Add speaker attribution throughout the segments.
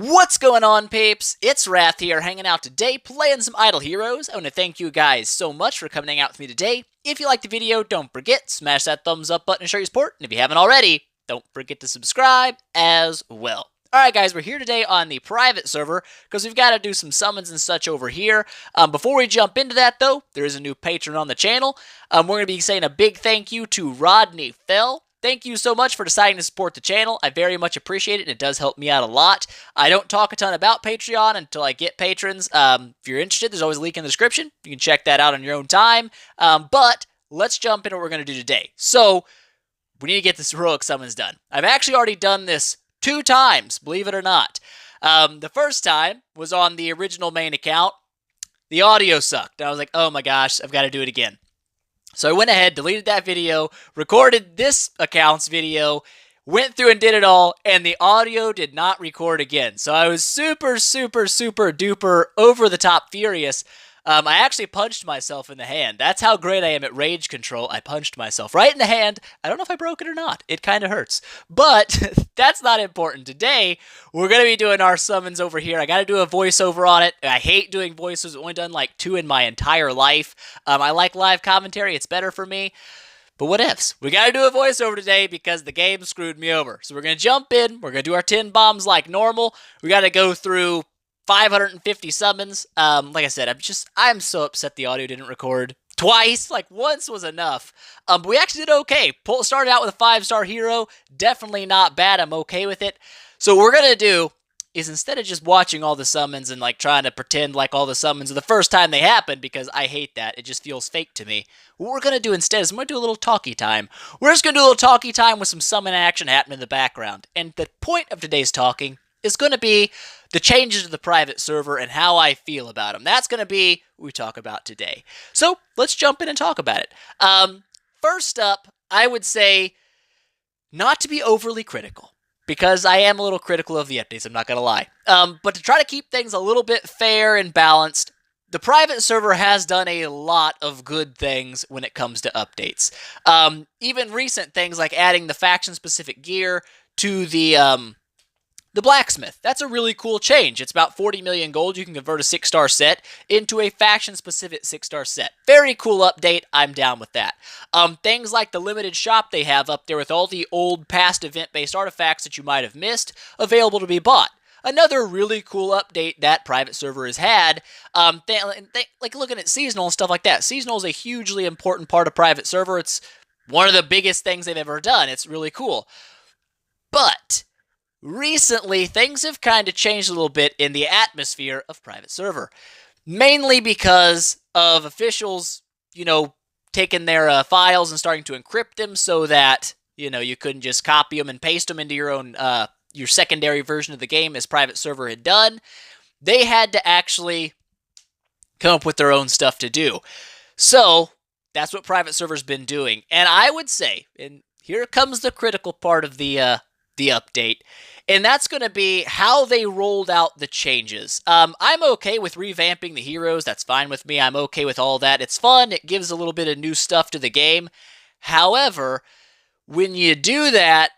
Speaker 1: What's going on, peeps? It's Wrath here, hanging out today, playing some Idle Heroes. I want to thank you guys so much for coming out with me today. If you liked the video, don't forget, smash that thumbs up button to show your support. And if you haven't already, don't forget to subscribe as well. Alright guys, we're here today on the private server, because we've got to do some summons and such over here. Before we jump into that though, there is a new patron on the channel. We're going to be saying a big thank you to Rodney Fell. Thank you so much for deciding to support the channel. I very much appreciate it, and it does help me out a lot. I don't talk a ton about Patreon until I get patrons. If you're interested, there's always a link in the description. You can check that out on your own time. But let's jump into what we're going to do today. So, we need to get this heroic summons done. I've actually already done this 2 times, believe it or not. The first time was on the original main account. The audio sucked. I was like, oh my gosh, I've got to do it again. So I went ahead, deleted that video, recorded this account's video, went through and did it all, and the audio did not record again. So I was super duper over the top furious. I actually punched myself in the hand. That's how great I am at rage control. I punched myself right in the hand. I don't know if I broke it or not. It kind of hurts. But that's not important. Today, we're going to be doing our summons over here. I got to do a voiceover on it. I hate doing voices. I've only done like 2 in my entire life. I like live commentary. It's better for me. But what ifs? We got to do a voiceover today because the game screwed me over. So we're going to jump in. We're going to do our 10 bombs like normal. We got to go through 550 summons. Like I said, I'm so upset the audio didn't record twice. Like, once was enough. But we actually did okay. Started out with a 5-star hero. Definitely not bad. I'm okay with it. So what we're going to do is, instead of just watching all the summons and like trying to pretend like all the summons are the first time they happened, because I hate that. It just feels fake to me. What we're going to do instead is I'm going to do a little talkie time. We're just going to do a little talkie time with some summon action happening in the background. And the point of today's talking is going to be the changes to the private server and how I feel about them. That's going to be what we talk about today. So let's jump in and talk about it. First up, I would say not to be overly critical, because I am a little critical of the updates, I'm not going to lie. But to try to keep things a little bit fair and balanced, the private server has done a lot of good things when it comes to updates. Even recent things like adding the faction-specific gear to the blacksmith. That's a really cool change. It's about 40 million gold. You can convert a 6-star set into a faction-specific 6-star set. Very cool update. I'm down with that. Things like the limited shop they have up there with all the old past event-based artifacts that you might have missed, available to be bought. Another really cool update that private server has had, like looking at seasonal and stuff like that. Seasonal is a hugely important part of private server. It's one of the biggest things they've ever done. It's really cool. But recently, things have kind of changed a little bit in the atmosphere of private server. Mainly because of officials, taking their files and starting to encrypt them so that, you couldn't just copy them and paste them into your own, your secondary version of the game as private server had done. They had to actually come up with their own stuff to do. So, that's what private server's been doing. And I would say, and here comes the critical part of the update, and that's going to be how they rolled out the changes. I'm okay with revamping the heroes. That's fine with me. I'm okay with all that. It's fun. It gives a little bit of new stuff to the game. However, when you do that,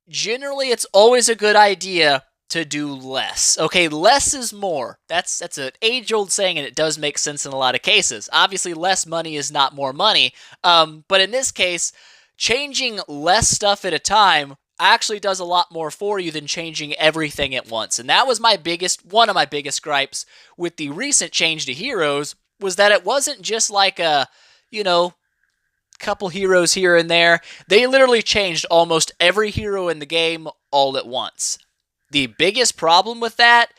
Speaker 1: generally it's always a good idea to do less. Okay, less is more. That's an age-old saying, and it does make sense in a lot of cases. Obviously, less money is not more money. But in this case, changing less stuff at a time actually does a lot more for you than changing everything at once. And that was one of my biggest gripes with the recent change to heroes, was that it wasn't just like a, couple heroes here and there. They literally changed almost every hero in the game all at once. The biggest problem with that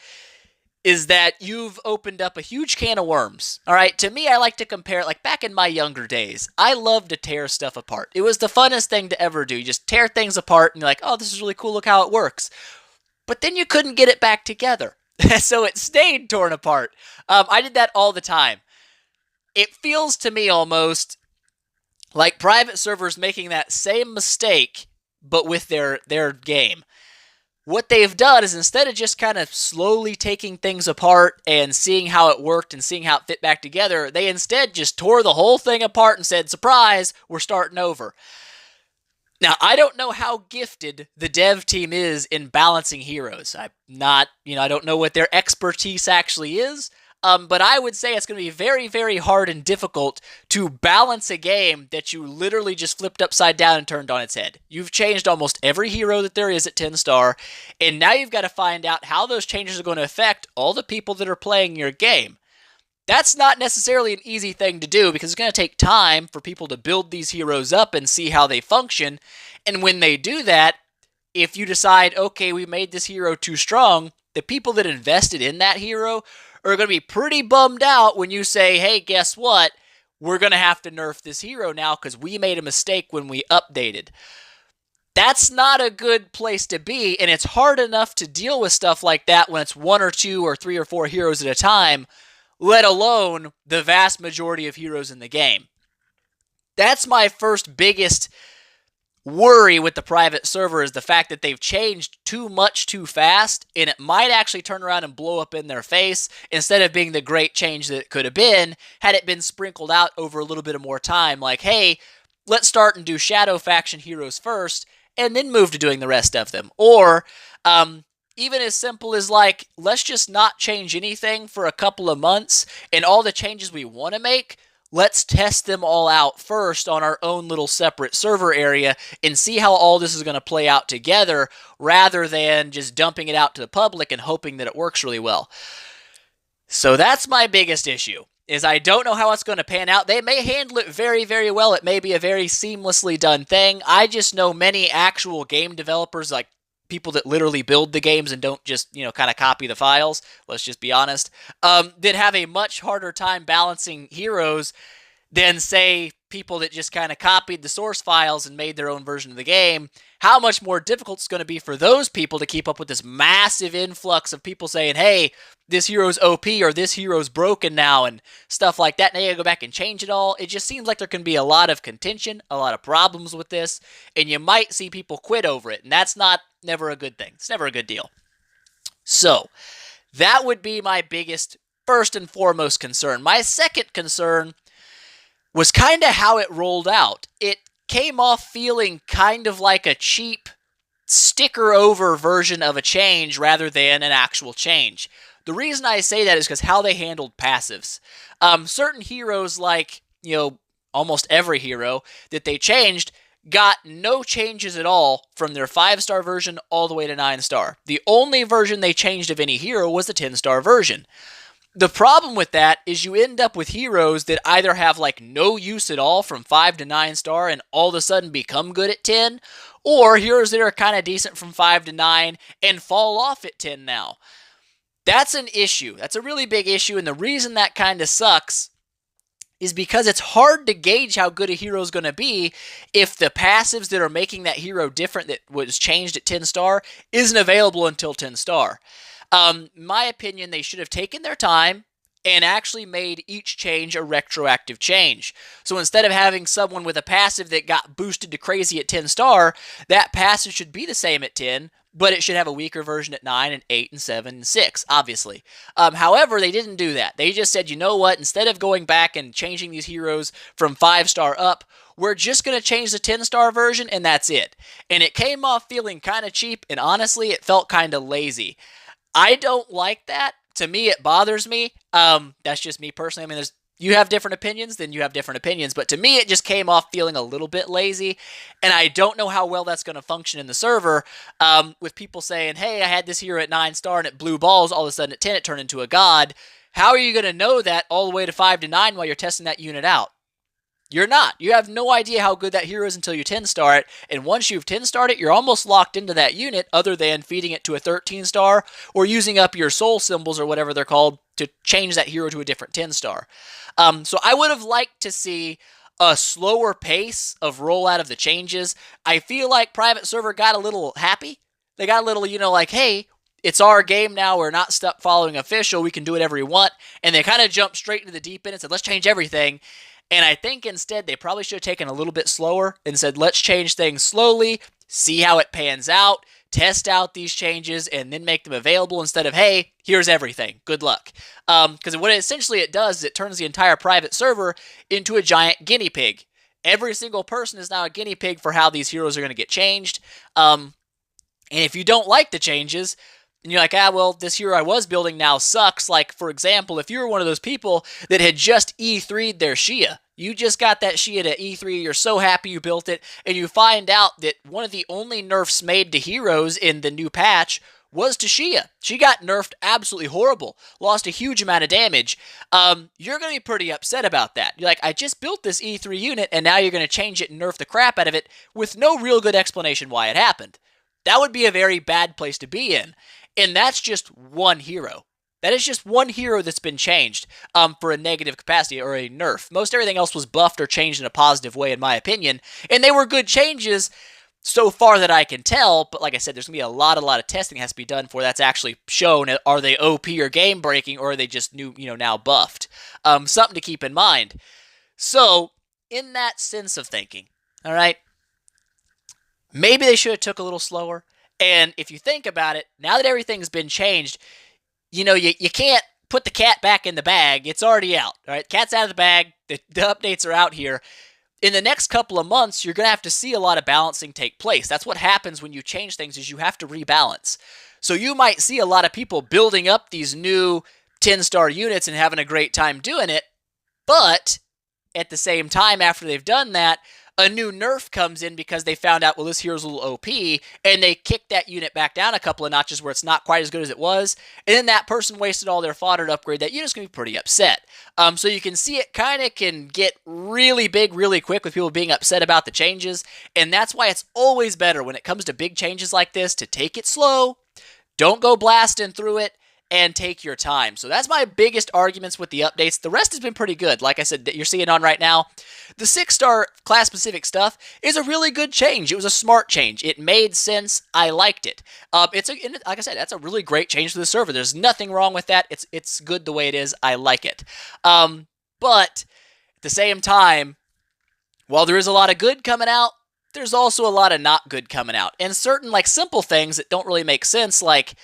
Speaker 1: is that you've opened up a huge can of worms. All right, to me, I like to compare it, like back in my younger days, I loved to tear stuff apart. It was the funnest thing to ever do. You just tear things apart and you're like, oh, this is really cool, look how it works. But then you couldn't get it back together. So it stayed torn apart. I did that all the time. It feels to me almost like private servers making that same mistake, but with their game. What they've done is, instead of just kind of slowly taking things apart and seeing how it worked and seeing how it fit back together, they instead just tore the whole thing apart and said, surprise, we're starting over. Now, I don't know how gifted the dev team is in balancing heroes. I'm not, I don't know what their expertise actually is. But I would say it's going to be very, very hard and difficult to balance a game that you literally just flipped upside down and turned on its head. You've changed almost every hero that there is at 10 star, and now you've got to find out how those changes are going to affect all the people that are playing your game. That's not necessarily an easy thing to do because it's going to take time for people to build these heroes up and see how they function. And when they do that, if you decide, okay, we made this hero too strong, the people that invested in that hero are going to be pretty bummed out when you say, hey, guess what? We're going to have to nerf this hero now because we made a mistake when we updated. That's not a good place to be, and it's hard enough to deal with stuff like that when it's 1 or 2 or 3 or 4 heroes at a time, let alone the vast majority of heroes in the game. That's my first biggest worry with the private server, is the fact that they've changed too much too fast, and it might actually turn around and blow up in their face instead of being the great change that it could have been had it been sprinkled out over a little bit of more time. Like, hey, let's start and do Shadow Faction heroes first and then move to doing the rest of them. Or even as simple as like, let's just not change anything for a couple of months, and all the changes we want to make, let's test them all out first on our own little separate server area and see how all this is going to play out together, rather than just dumping it out to the public and hoping that it works really well. So that's my biggest issue, is I don't know how it's going to pan out. They may handle it very, very well. It may be a very seamlessly done thing. I just know many actual game developers, like people that literally build the games and don't just, kind of copy the files, let's just be honest, that have a much harder time balancing heroes than, say, people that just kind of copied the source files and made their own version of the game. How much more difficult it's going to be for those people to keep up with this massive influx of people saying, hey, this hero's OP or this hero's broken now and stuff like that. Now you gotta go back and change it all. It just seems like there can be a lot of contention, a lot of problems with this, and you might see people quit over it. And that's never a good thing. It's never a good deal. So that would be my biggest, first and foremost concern. My second concern was kind of how it rolled out. It came off feeling kind of like a cheap sticker over version of a change rather than an actual change. The reason I say that is because how they handled passives. Certain heroes, like, almost every hero that they changed, got no changes at all from their 5-star version all the way to 9-star. The only version they changed of any hero was the 10-star version. The problem with that is you end up with heroes that either have like no use at all from 5 to 9-star and all of a sudden become good at 10, or heroes that are kind of decent from 5 to 9 and fall off at 10 now. That's an issue. That's a really big issue, and the reason that kind of sucks is because it's hard to gauge how good a hero is going to be if the passives that are making that hero different that was changed at 10-star isn't available until 10-star. In my opinion, they should have taken their time and actually made each change a retroactive change. So instead of having someone with a passive that got boosted to crazy at 10-star, that passive should be the same at 10, but it should have a weaker version at 9 and 8 and 7 and 6, obviously. However, they didn't do that. They just said, you know what, instead of going back and changing these heroes from 5-star up, we're just going to change the 10-star version, and that's it. And it came off feeling kind of cheap, and honestly, it felt kind of lazy. I don't like that. To me, it bothers me. That's just me personally. I mean, you have different opinions, then you have different opinions. But to me, it just came off feeling a little bit lazy. And I don't know how well that's going to function in the server with people saying, hey, I had this hero at 9-star and it blew balls. All of a sudden at 10, it turned into a god. How are you going to know that all the way to 5 to 9 while you're testing that unit out? You're not. You have no idea how good that hero is until you 10-star it, and once you've 10-starred it, you're almost locked into that unit other than feeding it to a 13-star or using up your soul symbols or whatever they're called to change that hero to a different 10-star. So I would have liked to see a slower pace of rollout of the changes. I feel like Private Server got a little happy. They got a little, like, hey, it's our game now. We're not stuck following official. We can do whatever we want. And they kind of jumped straight into the deep end and said, let's change everything. And I think instead they probably should have taken a little bit slower and said, let's change things slowly, see how it pans out, test out these changes, and then make them available instead of, hey, here's everything. Good luck. Because what essentially it does is it turns the entire private server into a giant guinea pig. every single person is now a guinea pig for how these heroes are going to get changed. And if you don't like the changes, and you're like, well, this hero I was building now sucks. Like, for example, if you were one of those people that had just E3'd their Shia, you just got that Shia to E3, you're so happy you built it, and you find out that one of the only nerfs made to heroes in the new patch was to Shia. She got nerfed absolutely horrible, lost a huge amount of damage. You're going to be pretty upset about that. You're like, I just built this E3 unit, and now you're going to change it and nerf the crap out of it with no real good explanation why it happened. That would be a very bad place to be in. And that's just one hero. That is just one hero that's been changed for a negative capacity or a nerf. Most everything else was buffed or changed in a positive way, in my opinion. And they were good changes so far that I can tell. But like I said, there's going to be a lot of testing that has to be done for that's actually shown. Are they OP or game breaking, or are they just new, now buffed? Something to keep in mind. So, in that sense of thinking, all right, maybe they should have took a little slower. And if you think about it, now that everything's been changed, you can't put the cat back in the bag. It's already out. All right, cat's out of the bag. The updates are out here. In the next couple of months, you're going to have to see a lot of balancing take place. That's what happens when you change things, is you have to rebalance. So you might see a lot of people building up these new 10-star units and having a great time doing it. But at the same time, after they've done that, a new nerf comes in because they found out, well, this hero's a little OP, and they kick that unit back down a couple of notches where it's not quite as good as it was, and then that person wasted all their fodder to upgrade that unit's going to be pretty upset. So you can see it kind of can get really big really quick with people being upset about the changes, and that's why it's always better when it comes to big changes like this to take it slow, don't go blasting through it, and take your time. So that's my biggest arguments with the updates. The rest has been pretty good. Like I said, that you're seeing on right now, the 6-star class-specific stuff is a really good change. It was a smart change. It made sense. I liked it. Like I said, that's a really great change for the server. There's nothing wrong with that. It's good the way it is. I like it. But at the same time, while there is a lot of good coming out, there's also a lot of not good coming out. And certain simple things that don't really make sense, like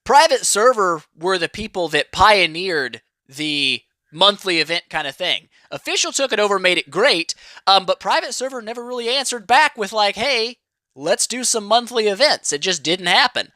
Speaker 1: private server were the people that pioneered the monthly event kind of thing. Official took it over, made it great, but private server never really answered back with hey, let's do some monthly events. It just didn't happen,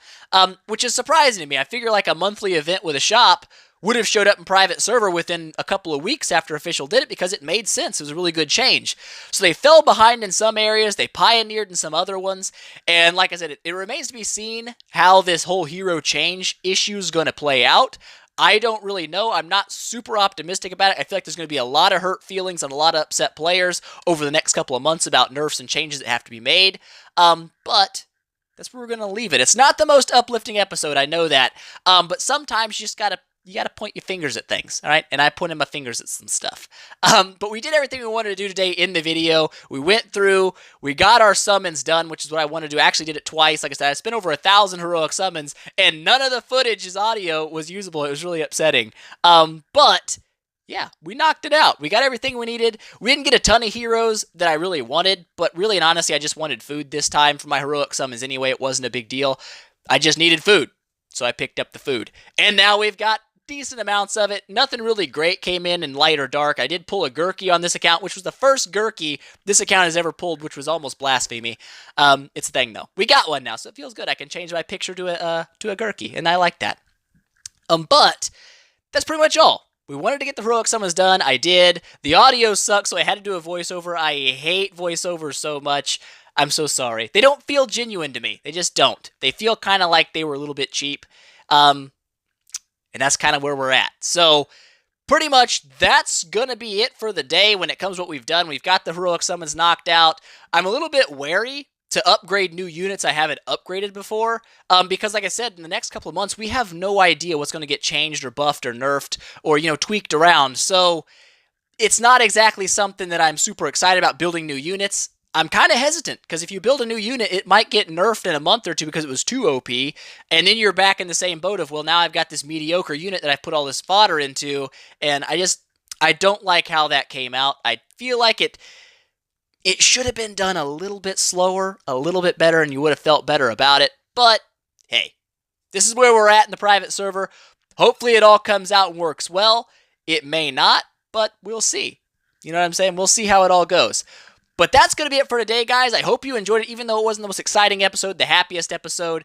Speaker 1: which is surprising to me. I figure a monthly event with a shop would have showed up in private server within a couple of weeks after official did it because it made sense. It was a really good change. So they fell behind in some areas. They pioneered in some other ones. And like I said, it remains to be seen how this whole hero change issue is going to play out. I don't really know. I'm not super optimistic about it. I feel like there's going to be a lot of hurt feelings and a lot of upset players over the next couple of months about nerfs and changes that have to be made. But that's where we're going to leave it. It's not the most uplifting episode, I know that. But sometimes you just got to point your fingers at things, all right? And I pointed my fingers at some stuff. But we did everything we wanted to do today in the video. We went through, we got our summons done, which is what I wanted to do. I actually did it twice. Like I said, I spent over 1,000 heroic summons, and none of the footage audio was usable. It was really upsetting. But yeah, we knocked it out. We got everything we needed. We didn't get a ton of heroes that I really wanted, but really and honestly, I just wanted food this time for my heroic summons anyway. It wasn't a big deal. I just needed food, so I picked up the food. And now we've got decent amounts of it. Nothing really great came in light or dark. I did pull a Gurky on this account, which was the first Gurky this account has ever pulled, which was almost blasphemy. It's a thing, though. We got one now, so it feels good. I can change my picture to a Gurky, and I like that. But that's pretty much all. We wanted to get the heroic summons done. I did. The audio sucks, so I had to do a voiceover. I hate voiceovers so much. I'm so sorry. They don't feel genuine to me. They just don't. They feel kind of like they were a little bit cheap. And that's kind of where we're at. So, pretty much, that's going to be it for the day when it comes to what we've done. We've got the heroic summons knocked out. I'm a little bit wary to upgrade new units I haven't upgraded before. Because, like I said, in the next couple of months, we have no idea what's going to get changed or buffed or nerfed or, tweaked around. So, it's not exactly something that I'm super excited about building new units. I'm kind of hesitant, because if you build a new unit, it might get nerfed in a month or two because it was too OP, and then you're back in the same boat of, well, now I've got this mediocre unit that I've put all this fodder into, and I don't like how that came out. I feel like it should have been done a little bit slower, a little bit better, and you would have felt better about it, but hey, this is where we're at in the private server. Hopefully it all comes out and works well. It may not, but we'll see. You know what I'm saying? We'll see how it all goes. But that's going to be it for today, guys. I hope you enjoyed it, even though it wasn't the most exciting episode, the happiest episode.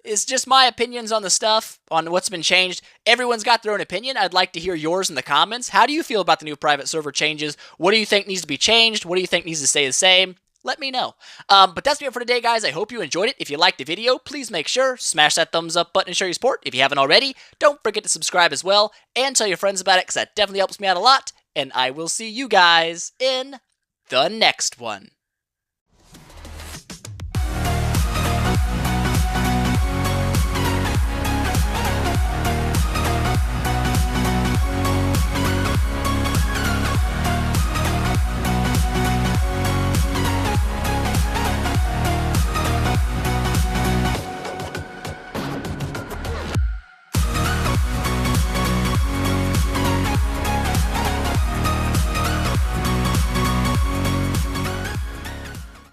Speaker 1: It's just my opinions on the stuff, on what's been changed. Everyone's got their own opinion. I'd like to hear yours in the comments. How do you feel about the new private server changes? What do you think needs to be changed? What do you think needs to stay the same? Let me know. But that's it for today, guys. I hope you enjoyed it. If you liked the video, please make sure, smash that thumbs up button and show your support. If you haven't already, don't forget to subscribe as well, and tell your friends about it, because that definitely helps me out a lot. And I will see you guys in the next one.